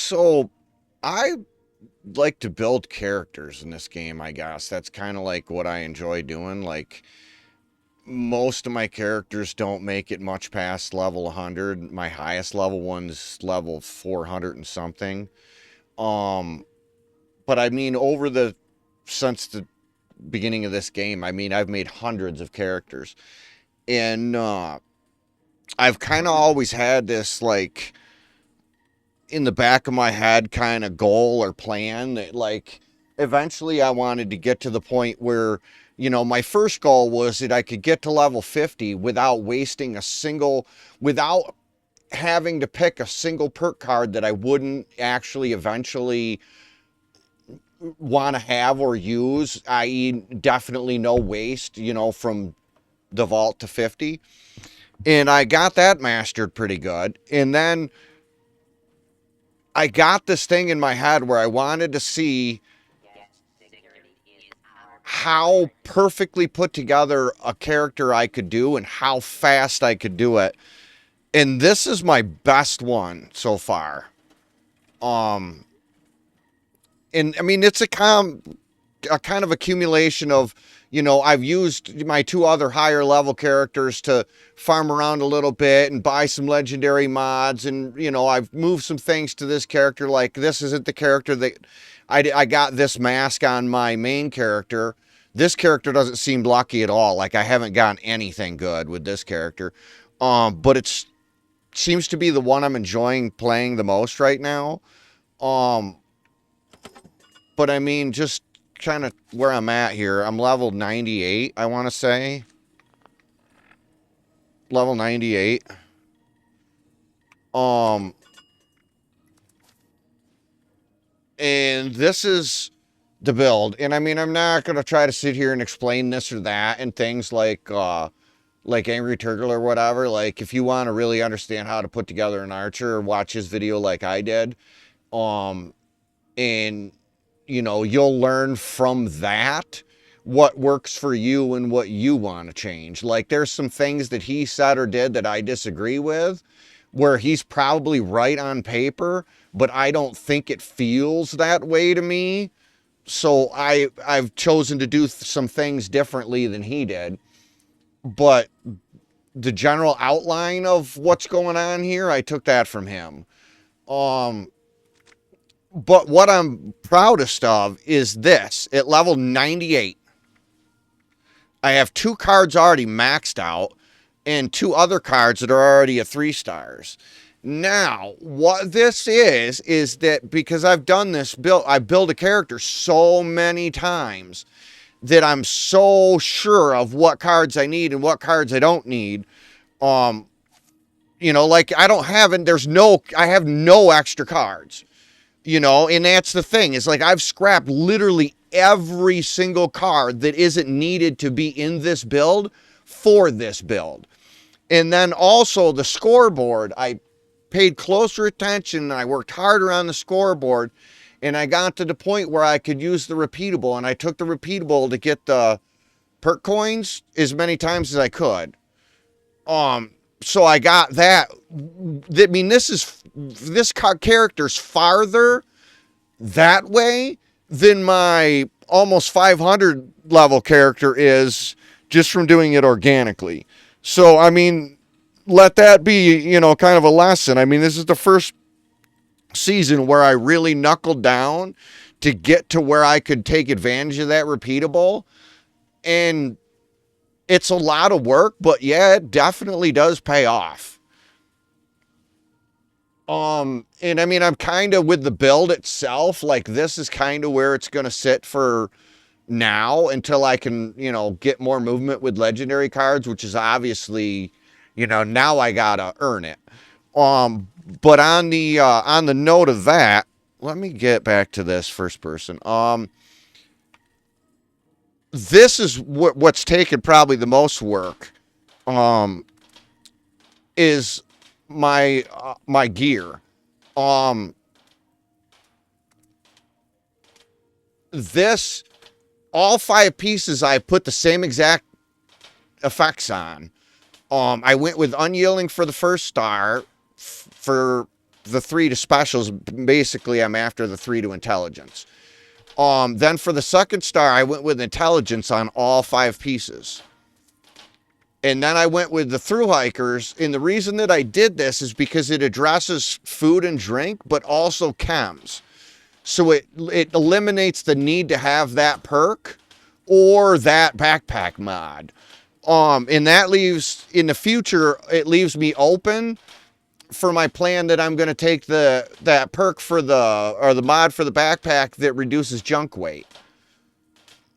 So I like to build characters in this game, I guess. That's kind of like what I enjoy doing. Like most of my characters don't make it much past level 100. My highest level one's level 400 and something. Um but I mean over the since the beginning of this game, I mean I've made hundreds of characters. And I've kind of always had this like in the back of my head kind of goal or plan that like eventually I wanted to get to the point where, my first goal was that I could get to level 50 without wasting a single, without having to pick a single perk card that I wouldn't actually eventually want to have or use, i.e. definitely no waste, from the vault to 50. And I got that mastered pretty good. And then I got this thing in my head where I wanted to see how perfectly put together a character I could do and how fast I could do it. And this is my best one so far. Um, and I mean, it's a kind of accumulation of, I've used my two other higher level characters to farm around a little bit and buy some legendary mods. And, I've moved some things to this character. Like this isn't the character that I got this mask on my main character. This character doesn't seem lucky at all. Like I haven't gotten anything good with this character. But it seems to be the one I'm enjoying playing the most right now. But I mean, just kind of where I'm at here. I'm level 98, I want to say. Level 98. And this is the build. And I mean, I'm not going to try to sit here and explain this or that and things like Angry Turtle or whatever. Like if you want to really understand how to put together an archer, or watch his video like I did. And you'll learn from that what works for you and what you want to change. Like there's some things that he said or did that I disagree with, where he's probably right on paper, but I don't think it feels that way to me. So I've chosen to do some things differently than he did. But the general outline of what's going on here, I took that from him. But what I'm proudest of is this. At level 98, I have 2 cards already maxed out and 2 other cards that are already at 3 stars. Now, what this is that because I've done this build, I build a character so many times that I'm so sure of what cards I need and what cards I don't need. Like I have no extra cards. And that's the thing. It's like I've scrapped literally every single card that isn't needed to be in this build for this build. And then also the scoreboard, I paid closer attention and I worked harder on the scoreboard, and I got to the point where I could use the repeatable, and I took the repeatable to get the perk coins as many times as I could. So I got that. I mean, this character's farther that way than my almost 500 level character is just from doing it organically. So, I mean, let that be, kind of a lesson. I mean, this is the first season where I really knuckled down to get to where I could take advantage of that repeatable. And it's a lot of work, but yeah, it definitely does pay off. And I mean, I'm kind of with the build itself, like this is kind of where it's going to sit for now until I can, get more movement with legendary cards, which is obviously, now I gotta earn it. But on the note of that, let me get back to this first person. This is what's taken probably the most work. Is my gear. This all 5 pieces I put the same exact effects on. I went with unyielding for the first star, for the 3 to specials. Basically, I'm after the 3 to intelligence. Then for the second star, I went with intelligence on all 5 pieces. And then I went with the thru hikers. And the reason that I did this is because it addresses food and drink, but also chems. So it eliminates the need to have that perk or that backpack mod. And that leaves, in the future, it leaves me open for my plan that I'm going to take that perk for the mod for the backpack that reduces junk weight.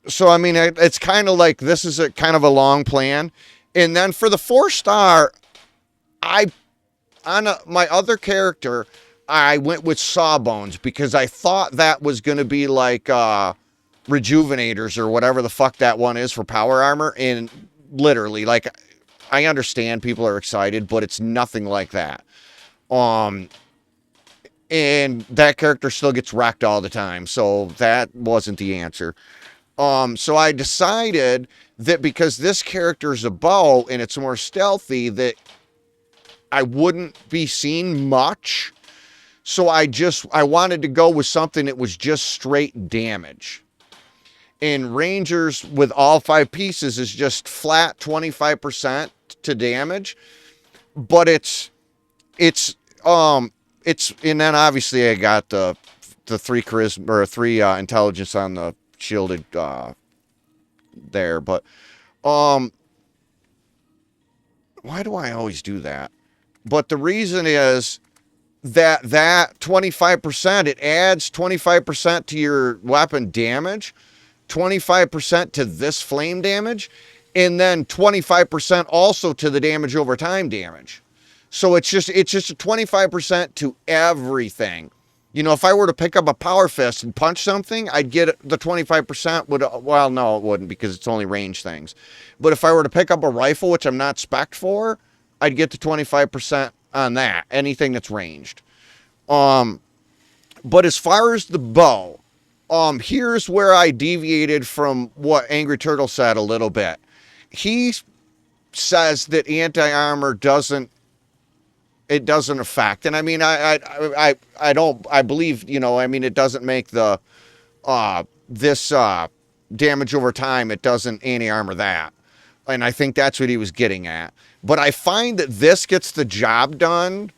So, I mean, it's kind of like, this is a kind of a long plan. And then for the 4-star, my other character, I went with Sawbones because I thought that was going to be like Rejuvenators or whatever the fuck that one is for power armor. And literally, like, I understand people are excited, but it's nothing like that. And that character still gets wrecked all the time, so that wasn't the answer. So I decided that because this character is a bow and it's more stealthy, that I wouldn't be seen much. So I wanted to go with something that was just straight damage. And Rangers with all 5 pieces is just flat 25% to damage, but it's and then obviously I got the 3 charisma or 3 intelligence on the shielded there, but why do I always do that? But the reason is that 25%, it adds 25% to your weapon damage, 25% to this flame damage, and then 25% also to the damage over time damage. So it's just a 25% to everything. You know, if I were to pick up a power fist and punch something, I'd get the 25% well, no, it wouldn't because it's only range things. But if I were to pick up a rifle, which I'm not spec'd for, I'd get the 25% on that, anything that's ranged. But as far as the bow, here's where I deviated from what Angry Turtle said a little bit. He says that anti-armor doesn't affect. And I mean, I believe, you know, I mean, it doesn't make the, this, damage over time. It doesn't anti-armor that. And I think that's what he was getting at. But I find that this gets the job done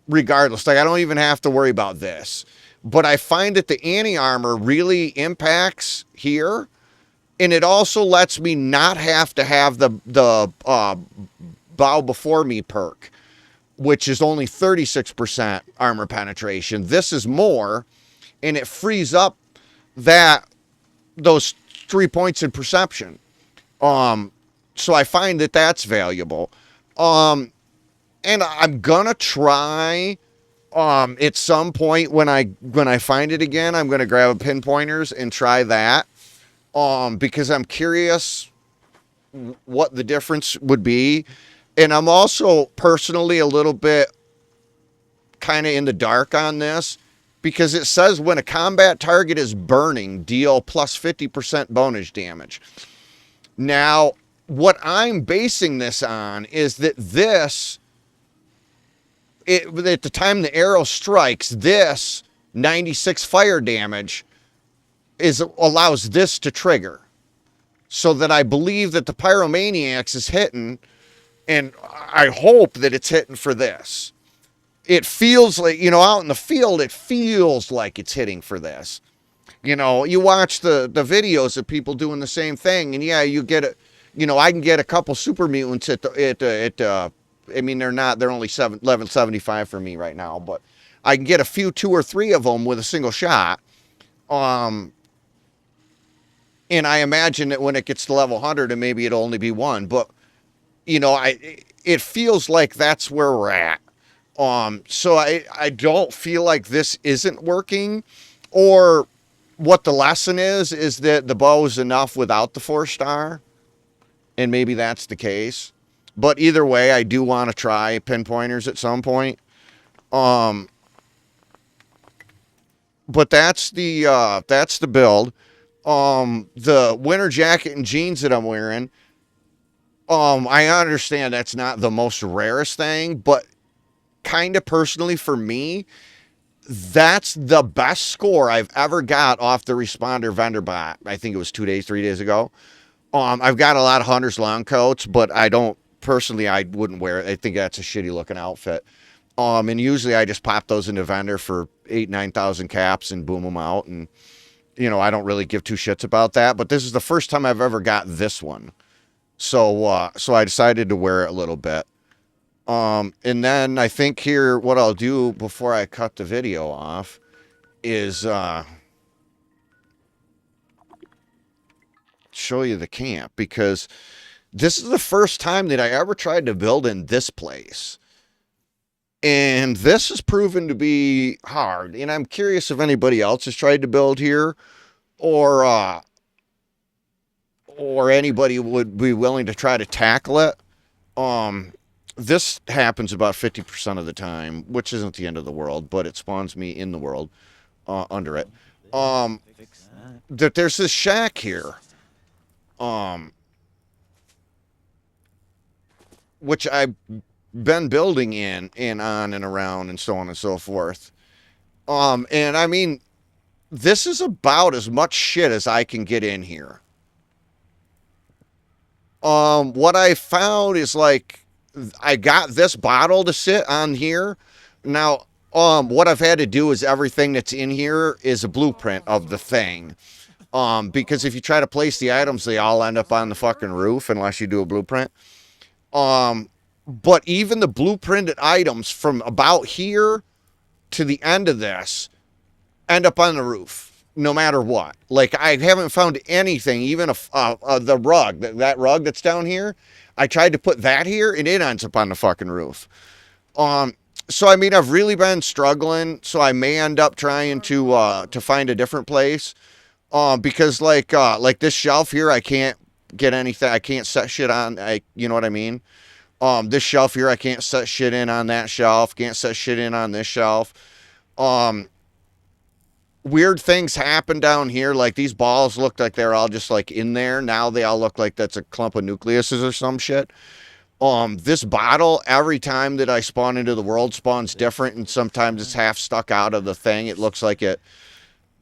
regardless. Like, I don't even have to worry about this. But I find that the anti-armor really impacts here. And it also lets me not have to have the bow before me perk, which is only 36% armor penetration. This is more, and it frees up those 3 points in perception. So I find that that's valuable. And I'm gonna try at some point when I find it again, I'm gonna grab a pinpointers and try that. Because I'm curious what the difference would be. And I'm also personally a little bit kind of in the dark on this because it says when a combat target is burning, deal plus 50% bonus damage. Now, what I'm basing this on is that at the time the arrow strikes, this 96 fire damage allows this to trigger. So that I believe that the Pyromaniacs is hitting, and I hope that it's hitting for this. It feels like, you know, out in the field, it feels like it's hitting for this. You know, you watch the videos of people doing the same thing, and yeah, you get it. You know, I can get a couple super mutants I mean, they're only level 75 for me right now, but I can get 2 or 3 of them with a single shot. And I imagine that when it gets to level 100, and maybe it'll only be 1, but you know, it feels like that's where we're at. So I don't feel like this isn't working, or what the lesson is that the bow is enough without the 4-star, and maybe that's the case. But either way, I do want to try pinpointers at some point. But that's the build. The winter jacket and jeans that I'm wearing, I understand that's not the most rarest thing, but kind of personally for me, that's the best score I've ever got off the responder vendor bot. I think it was 3 days ago. I've got a lot of hunters long coats, but I don't personally. I wouldn't wear it. I think that's a shitty looking outfit. And usually I just pop those into vendor for 9,000 caps and boom them out. And I don't really give two shits about that. But this is the first time I've ever got this one, so I decided to wear it a little bit. And then I think here, what I'll do before I cut the video off is show you the camp, because this is the first time that I ever tried to build in this place. And this has proven to be hard. And I'm curious if anybody else has tried to build here, or anybody would be willing to try to tackle it. This happens about 50% of the time, which isn't the end of the world, but it spawns me in the world under it. That there's this shack here, which I've been building in and on and around and so on and so forth. And I mean, this is about as much shit as I can get in here. What I found is, like, I got this bottle to sit on here. Now, what I've had to do is everything that's in here is a blueprint of the thing. Because if you try to place the items, they all end up on the fucking roof unless you do a blueprint. But even the blueprinted items from about here to the end of this end up on the roof, no matter what. Like, I haven't found anything, even the rug, that rug that's down here. I tried to put that here, and it ends up on the fucking roof. So I mean, I've really been struggling. So I may end up trying to find a different place. Because like this shelf here, I can't get anything. I can't set shit on. You know what I mean? This shelf here, I can't set shit in on that shelf. Can't set shit in on this shelf. Weird things happen down here. Like, these balls looked like they're all just like in there. Now they all look like that's a clump of nucleuses or some shit. This bottle, every time that I spawn into the world, spawns different, and sometimes it's half stuck out of the thing. It looks like it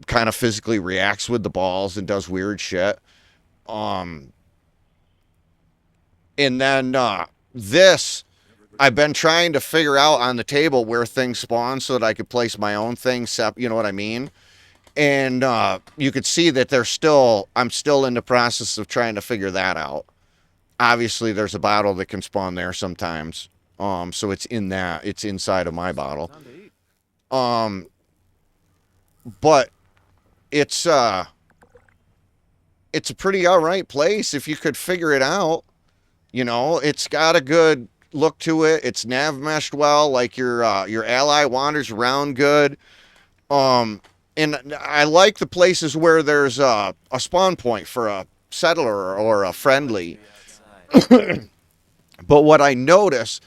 kind of physically reacts with the balls and does weird shit. And then this, I've been trying to figure out on the table where things spawn so that I could place my own thing, you know what I mean? And you could see that I'm still in the process of trying to figure that out. Obviously, there's a bottle that can spawn there sometimes. So it's inside of my bottle. But it's a pretty all right place if you could figure it out. It's got a good look to it. It's nav meshed well. Like, your ally wanders around good. And I like the places where there's a spawn point for a settler or a friendly. But what I notice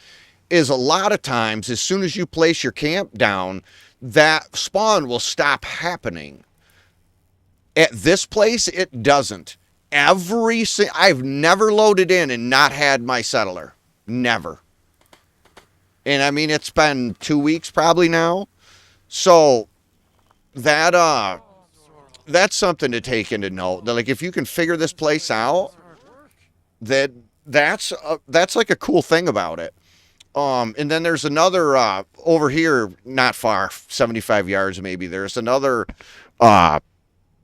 is a lot of times, as soon as you place your camp down, that spawn will stop happening. At this place, it doesn't. I've never loaded in and not had my settler. Never. And I mean, it's been 2 weeks probably now. So that's something to take into note. Like, if you can figure this place out, that's like a cool thing about it. And then there's another over here, not far, 75 yards maybe. There's another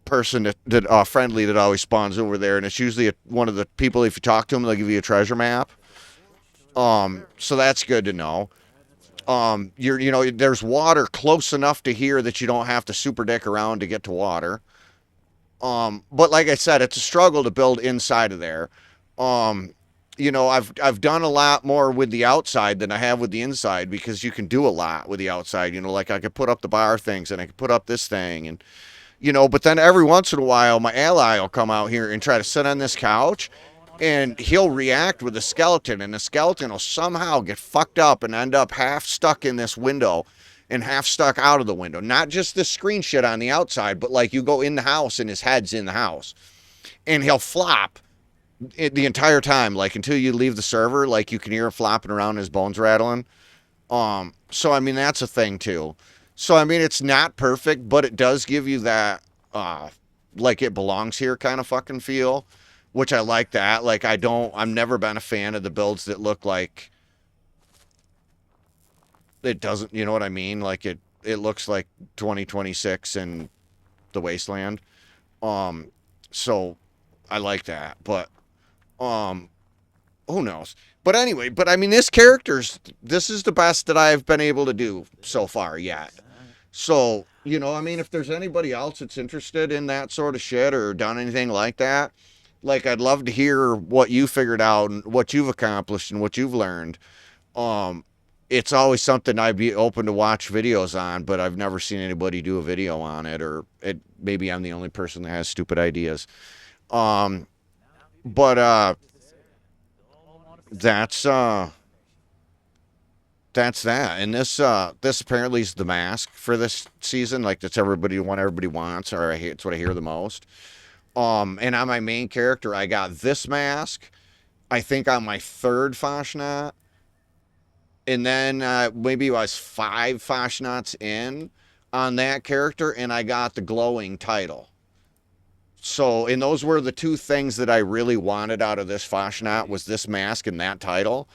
person that friendly that always spawns over there, and it's usually one of the people. If you talk to them, they'll give you a treasure map. So that's good to know. There's water close enough to here that you don't have to super dick around to get to water. But like I said, it's a struggle to build inside of there. I've done a lot more with the outside than I have with the inside, because you can do a lot with the outside. Like, I could put up the bar things, and I could put up this thing, and but then every once in a while, my ally will come out here and try to sit on this couch, and he'll react with a skeleton, and the skeleton will somehow get fucked up and end up half stuck in this window and half stuck out of the window. Not just the screen shit on the outside, but like, you go in the house and his head's in the house, and he'll flop the entire time, like, until you leave the server. Like, you can hear him flopping around, his bones rattling. So I mean that's a thing too. So I mean it's not perfect, but it does give you that uh like it belongs here kind of fucking feel, which I like that. Like I've never been a fan of the builds that look like it doesn't, you know what I mean? Like it looks like 2026 and the wasteland. Um so I like that. But um who knows? But anyway, but I mean this is the best that I've been able to do so far yet. So, you know, I mean, if there's anybody else that's interested in that sort of shit or done anything like that, like I'd love to hear what you figured out and what you've accomplished and what you've learned. Um, it's always something I'd be open to watch videos on, but I've never seen anybody do a video on it, or it maybe I'm the only person that has stupid ideas. Um, but that's uh that's that. And this apparently is the mask for this season. Like that's everybody wants, or it's what I hear the most. And on my main character, I got this mask. I think on my third Fashnot, and then maybe I was five Fashnots in on that character, and I got the glowing title. So, and those were the two things that I really wanted out of this Fashnot was this mask and that title.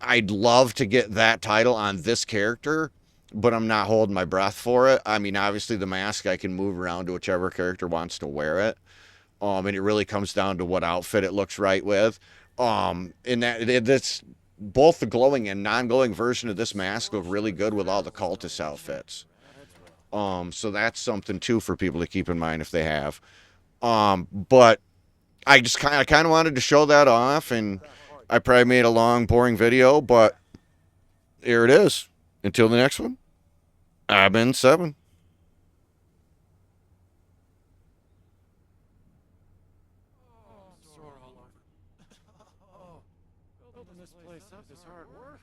I'd love to get that title on this character, but I'm not holding my breath for it. I mean, obviously the mask I can move around to whichever character wants to wear it. And it really comes down to what outfit it looks right with. And that's both the glowing and non-glowing version of this mask look really good with all the cultist outfits. So that's something too for people to keep in mind if they have. But I kind of wanted to show that off, and I probably made a long, boring video, but here it is. Until the next one, I've been Seven. Oh, building this place up is hard work.